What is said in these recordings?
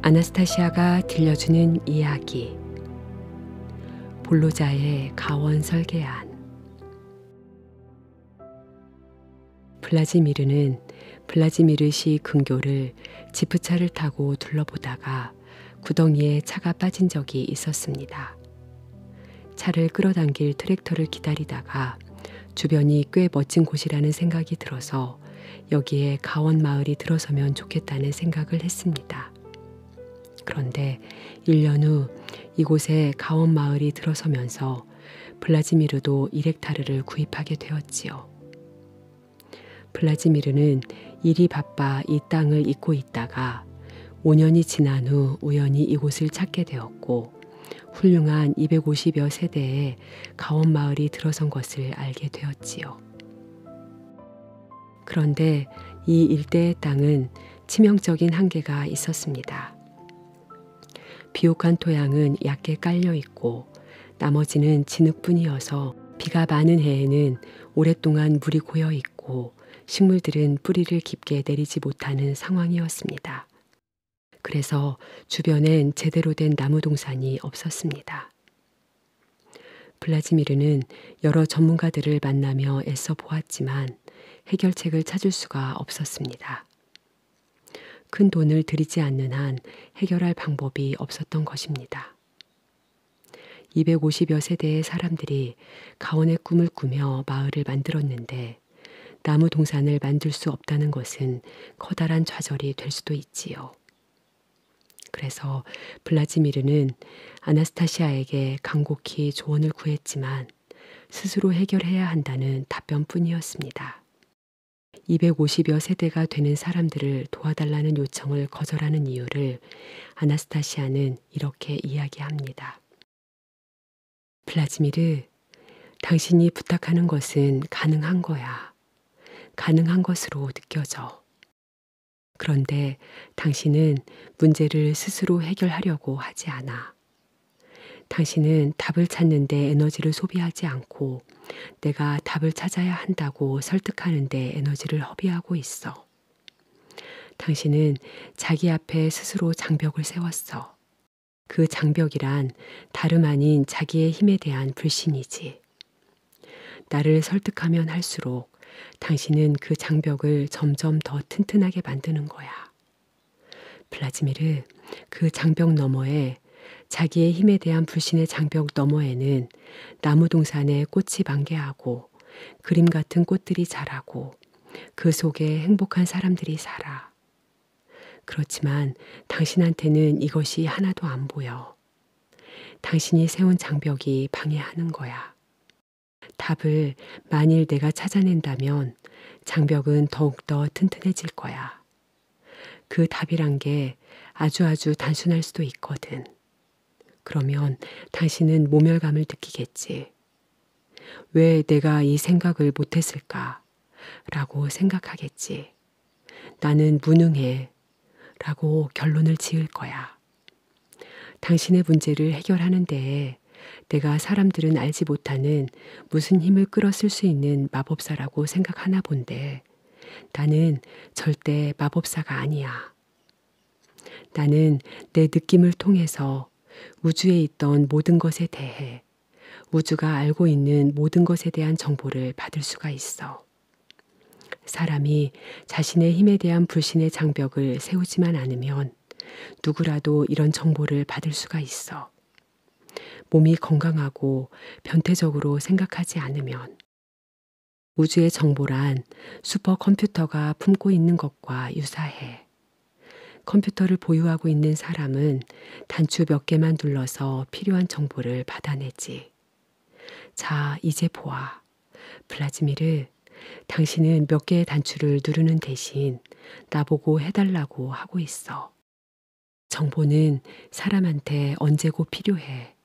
아나스타시아가 들려주는 이야기. 볼로자의 가원 설계안. 블라지미르는 블라지미르시 근교를 지프차를 타고 둘러보다가 구덩이에 차가 빠진 적이 있었습니다. 차를 끌어당길 트랙터를 기다리다가 주변이 꽤 멋진 곳이라는 생각이 들어서 여기에 가원 마을이 들어서면 좋겠다는 생각을 했습니다. 그런데 1년 후 이곳에 가원 마을이 들어서면서 블라지미르도 이렉타르를 구입하게 되었지요. 블라지미르는 일이 바빠 이 땅을 잊고 있다가 5년이 지난 후 우연히 이곳을 찾게 되었고 훌륭한 250여 세대의 가원 마을이 들어선 것을 알게 되었지요. 그런데 이 일대의 땅은 치명적인 한계가 있었습니다. 비옥한 토양은 얕게 깔려 있고 나머지는 진흙뿐이어서 비가 많은 해에는 오랫동안 물이 고여 있고 식물들은 뿌리를 깊게 내리지 못하는 상황이었습니다. 그래서 주변엔 제대로 된 나무 동산이 없었습니다. 블라지미르는 여러 전문가들을 만나며 애써 보았지만 해결책을 찾을 수가 없었습니다. 큰 돈을 들이지 않는 한 해결할 방법이 없었던 것입니다. 250여 세대의 사람들이 가원의 꿈을 꾸며 마을을 만들었는데 나무 동산을 만들 수 없다는 것은 커다란 좌절이 될 수도 있지요. 그래서 블라지미르는 아나스타시아에게 간곡히 조언을 구했지만 스스로 해결해야 한다는 답변뿐이었습니다. 250여 세대가 되는 사람들을 도와달라는 요청을 거절하는 이유를 아나스타시아는 이렇게 이야기합니다. 블라지미르, 당신이 부탁하는 것은 가능한 거야. 가능한 것으로 느껴져. 그런데 당신은 문제를 스스로 해결하려고 하지 않아. 당신은 답을 찾는 데 에너지를 소비하지 않고 내가 답을 찾아야 한다고 설득하는 데 에너지를 허비하고 있어. 당신은 자기 앞에 스스로 장벽을 세웠어. 그 장벽이란 다름 아닌 자기의 힘에 대한 불신이지. 나를 설득하면 할수록 당신은 그 장벽을 점점 더 튼튼하게 만드는 거야. 블라지미르, 그 장벽 너머에 자기의 힘에 대한 불신의 장벽 너머에는 나무 동산에 꽃이 만개하고 그림 같은 꽃들이 자라고 그 속에 행복한 사람들이 살아. 그렇지만 당신한테는 이것이 하나도 안 보여. 당신이 세운 장벽이 방해하는 거야. 답을 만일 내가 찾아낸다면 장벽은 더욱더 튼튼해질 거야. 그 답이란 게 아주 단순할 수도 있거든. 그러면 당신은 모멸감을 느끼겠지. 왜 내가 이 생각을 못했을까? 라고 생각하겠지. 나는 무능해. 라고 결론을 지을 거야. 당신의 문제를 해결하는 데에 내가 사람들은 알지 못하는 무슨 힘을 끌어쓸 수 있는 마법사라고 생각하나 본데 나는 절대 마법사가 아니야. 나는 내 느낌을 통해서 우주에 있던 모든 것에 대해 우주가 알고 있는 모든 것에 대한 정보를 받을 수가 있어. 사람이 자신의 힘에 대한 불신의 장벽을 세우지만 않으면 누구라도 이런 정보를 받을 수가 있어. 몸이 건강하고 변태적으로 생각하지 않으면. 우주의 정보란 슈퍼컴퓨터가 품고 있는 것과 유사해. 컴퓨터를 보유하고 있는 사람은 단추 몇 개만 눌러서 필요한 정보를 받아내지. 자, 이제 보아. 블라지미르, 당신은 몇 개의 단추를 누르는 대신 나보고 해달라고 하고 있어. 정보는 사람한테 언제고 필요해.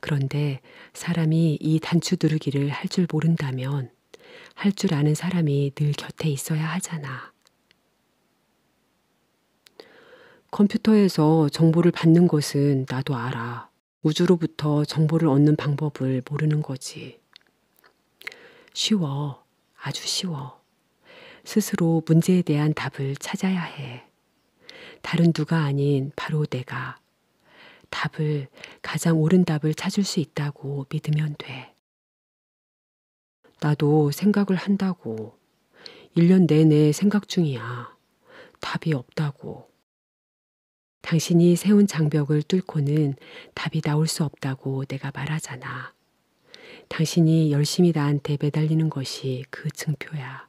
그런데 사람이 이 단추 누르기를 할 줄 모른다면 할 줄 아는 사람이 늘 곁에 있어야 하잖아. 컴퓨터에서 정보를 받는 것은 나도 알아. 우주로부터 정보를 얻는 방법을 모르는 거지. 쉬워. 아주 쉬워. 스스로 문제에 대한 답을 찾아야 해. 다른 누가 아닌 바로 내가 가장 옳은 답을 찾을 수 있다고 믿으면 돼. 나도 생각을 한다고. 1년 내내 생각 중이야. 답이 없다고. 당신이 세운 장벽을 뚫고는 답이 나올 수 없다고 내가 말하잖아. 당신이 열심히 나한테 매달리는 것이 그 증표야.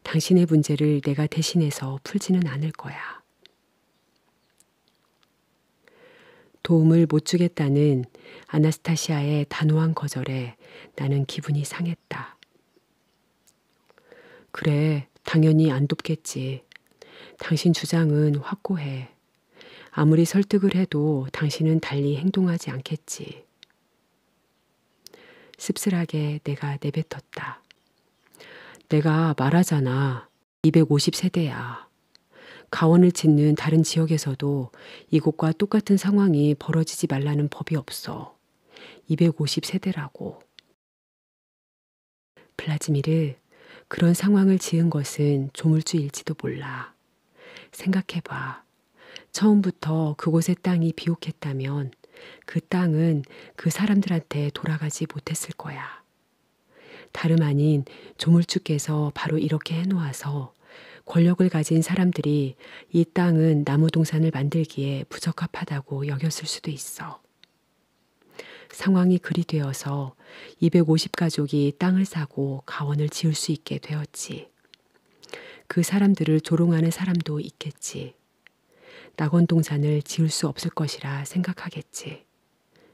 당신의 문제를 내가 대신해서 풀지는 않을 거야. 도움을 못 주겠다는 아나스타시아의 단호한 거절에 나는 기분이 상했다. 그래, 당연히 안 돕겠지. 당신 주장은 확고해. 아무리 설득을 해도 당신은 달리 행동하지 않겠지. 씁쓸하게 내가 내뱉었다. 내가 말하잖아. 250세대야. 가원을 짓는 다른 지역에서도 이곳과 똑같은 상황이 벌어지지 말라는 법이 없어. 250세대라고. 블라지미르, 그런 상황을 지은 것은 조물주일지도 몰라. 생각해봐. 처음부터 그곳의 땅이 비옥했다면 그 땅은 그 사람들한테 돌아가지 못했을 거야. 다름 아닌 조물주께서 바로 이렇게 해놓아서 권력을 가진 사람들이 이 땅은 나무동산을 만들기에 부적합하다고 여겼을 수도 있어. 상황이 그리 되어서 250가족이 땅을 사고 가원을 지을 수 있게 되었지. 그 사람들을 조롱하는 사람도 있겠지. 낙원동산을 지을 수 없을 것이라 생각하겠지.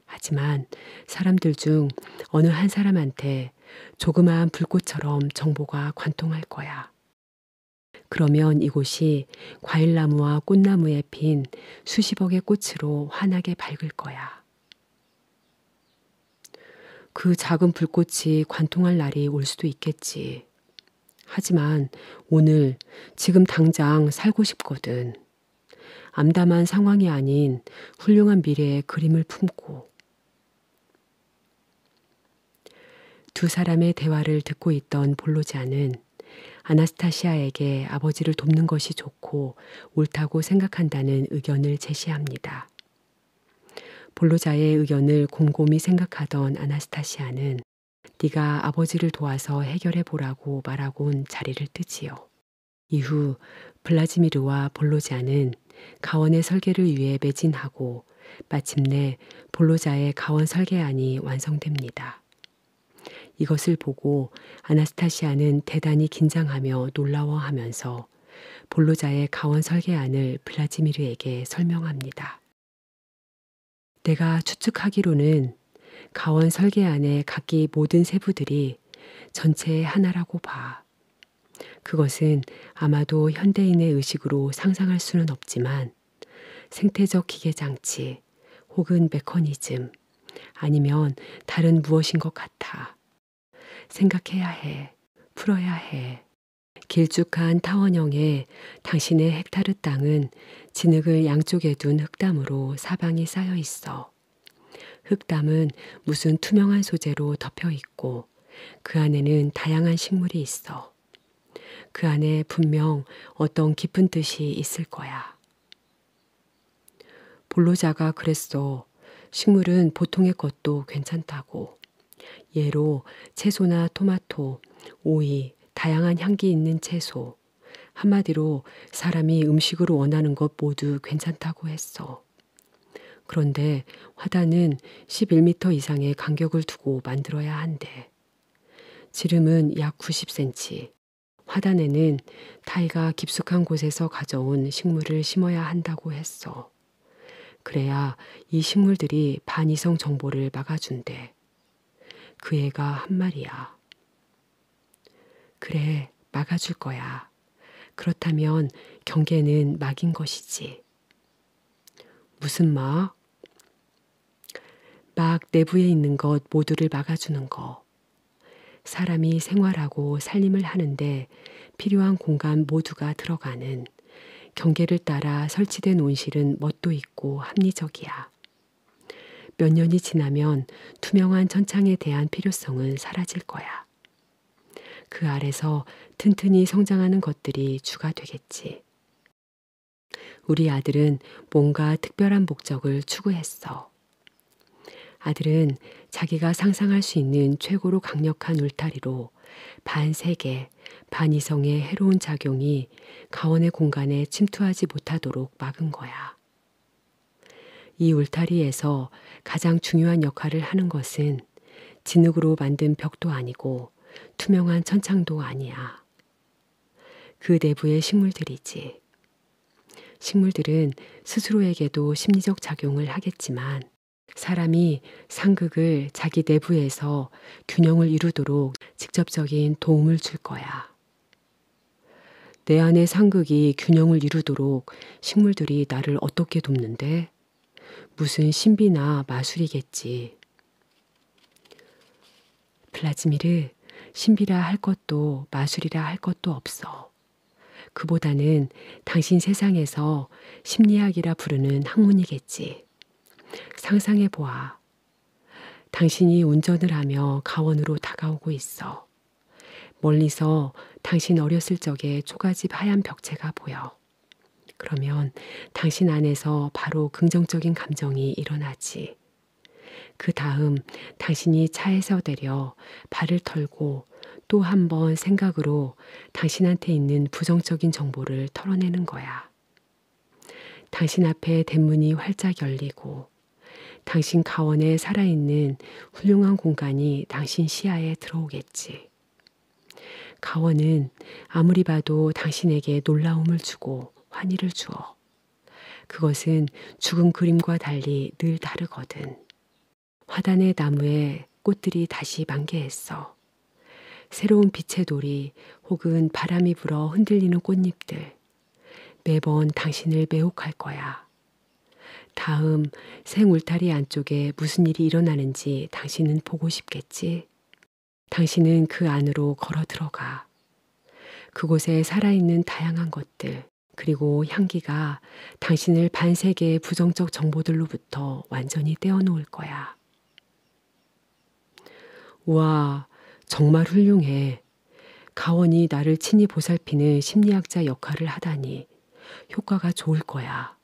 하지만 사람들 중 어느 한 사람한테 조그마한 불꽃처럼 정보가 관통할 거야. 그러면 이곳이 과일나무와 꽃나무에 핀 수십억의 꽃으로 환하게 밝을 거야. 그 작은 불꽃이 관통할 날이 올 수도 있겠지. 하지만 오늘, 지금 당장 살고 싶거든. 암담한 상황이 아닌 훌륭한 미래의 그림을 품고. 두 사람의 대화를 듣고 있던 볼로자는 아나스타시아에게 아버지를 돕는 것이 좋고 옳다고 생각한다는 의견을 제시합니다. 볼로자의 의견을 곰곰이 생각하던 아나스타시아는 네가 아버지를 도와서 해결해 보라고 말하곤 자리를 뜨지요. 이후 블라지미르와 볼로자는 가원의 설계를 위해 매진하고 마침내 볼로자의 가원 설계안이 완성됩니다. 이것을 보고 아나스타시아는 대단히 긴장하며 놀라워하면서 볼로자의 가원 설계안을 블라지미르에게 설명합니다. 내가 추측하기로는 가원 설계안의 각기 모든 세부들이 전체의 하나라고 봐. 그것은 아마도 현대인의 의식으로 상상할 수는 없지만 생태적 기계장치 혹은 메커니즘 아니면 다른 무엇인 것 같아. 생각해야 해. 풀어야 해. 길쭉한 타원형의 당신의 헥타르 땅은 진흙을 양쪽에 둔 흙담으로 사방이 쌓여 있어. 흙담은 무슨 투명한 소재로 덮여 있고 그 안에는 다양한 식물이 있어. 그 안에 분명 어떤 깊은 뜻이 있을 거야. 볼로자가 그랬어. 식물은 보통의 것도 괜찮다고. 예로 채소나 토마토, 오이, 다양한 향기 있는 채소. 한마디로 사람이 음식으로 원하는 것 모두 괜찮다고 했어. 그런데 화단은 11m 이상의 간격을 두고 만들어야 한대. 지름은 약 90cm. 화단에는 타이가 깊숙한 곳에서 가져온 식물을 심어야 한다고 했어. 그래야 이 식물들이 반이성 정보를 막아준대. 그 애가 한 말이야. 그래, 막아줄 거야. 그렇다면 경계는 막인 것이지. 무슨 막? 막 내부에 있는 것 모두를 막아주는 거. 사람이 생활하고 살림을 하는데 필요한 공간 모두가 들어가는 경계를 따라 설치된 온실은 멋도 있고 합리적이야. 몇 년이 지나면 투명한 천창에 대한 필요성은 사라질 거야. 그 아래서 튼튼히 성장하는 것들이 주가 되겠지. 우리 아들은 뭔가 특별한 목적을 추구했어. 아들은 자기가 상상할 수 있는 최고로 강력한 울타리로 반세계, 반이성의 해로운 작용이 가원의 공간에 침투하지 못하도록 막은 거야. 이 울타리에서 가장 중요한 역할을 하는 것은 진흙으로 만든 벽도 아니고 투명한 천창도 아니야. 그 내부의 식물들이지. 식물들은 스스로에게도 심리적 작용을 하겠지만 사람이 상극을 자기 내부에서 균형을 이루도록 직접적인 도움을 줄 거야. 내 안의 상극이 균형을 이루도록 식물들이 나를 어떻게 돕는데? 무슨 신비나 마술이겠지. 블라지미르, 신비라 할 것도 마술이라 할 것도 없어. 그보다는 당신 세상에서 심리학이라 부르는 학문이겠지. 상상해보아. 당신이 운전을 하며 가원으로 다가오고 있어. 멀리서 당신 어렸을 적의 초가집 하얀 벽체가 보여. 그러면 당신 안에서 바로 긍정적인 감정이 일어나지. 그 다음 당신이 차에서 내려 발을 털고 또 한 번 생각으로 당신한테 있는 부정적인 정보를 털어내는 거야. 당신 앞에 대문이 활짝 열리고 당신 가원에 살아있는 훌륭한 공간이 당신 시야에 들어오겠지. 가원은 아무리 봐도 당신에게 놀라움을 주고 환희를 주어. 그것은 죽은 그림과 달리 늘 다르거든. 화단의 나무에 꽃들이 다시 만개했어. 새로운 빛의 돌이 혹은 바람이 불어 흔들리는 꽃잎들. 매번 당신을 매혹할 거야. 다음 생 울타리 안쪽에 무슨 일이 일어나는지 당신은 보고 싶겠지? 당신은 그 안으로 걸어 들어가. 그곳에 살아있는 다양한 것들, 그리고 향기가 당신을 반세계의 부정적 정보들로부터 완전히 떼어놓을 거야. 우와, 정말 훌륭해. 가원이 나를 친히 보살피는 심리학자 역할을 하다니 효과가 좋을 거야.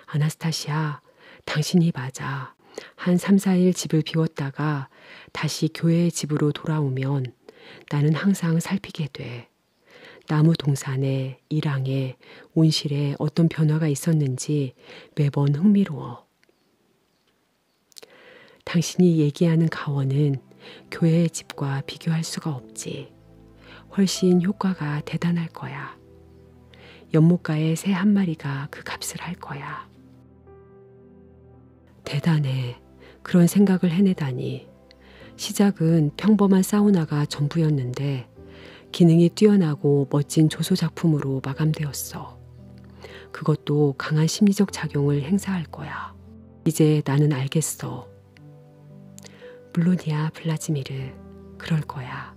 아나스타시아, 당신이 맞아. 한 3, 4일 집을 비웠다가 다시 교회의 집으로 돌아오면 나는 항상 살피게 돼. 나무 동산에, 일항에, 온실에 어떤 변화가 있었는지 매번 흥미로워. 당신이 얘기하는 가원은 교회의 집과 비교할 수가 없지. 훨씬 효과가 대단할 거야. 연못가의 새 한 마리가 그 값을 할 거야. 대단해. 그런 생각을 해내다니. 시작은 평범한 사우나가 전부였는데 기능이 뛰어나고 멋진 조소작품으로 마감되었어. 그것도 강한 심리적 작용을 행사할 거야. 이제 나는 알겠어. 물론이야, 블라지미르. 그럴 거야.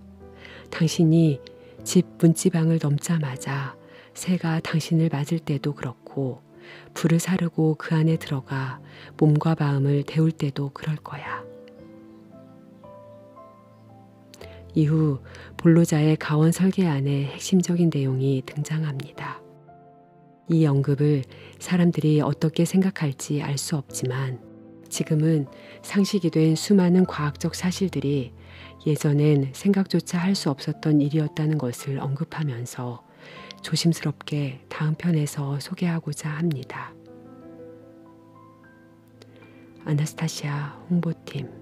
당신이 집 문지방을 넘자마자 새가 당신을 맞을 때도 그렇고 불을 사르고 그 안에 들어가 몸과 마음을 데울 때도 그럴 거야. 이후 볼로자의 가원 설계 안에 핵심적인 내용이 등장합니다. 이 언급을 사람들이 어떻게 생각할지 알 수 없지만 지금은 상식이 된 수많은 과학적 사실들이 예전엔 생각조차 할 수 없었던 일이었다는 것을 언급하면서 조심스럽게 다음 편에서 소개하고자 합니다. 아나스타시아 홍보팀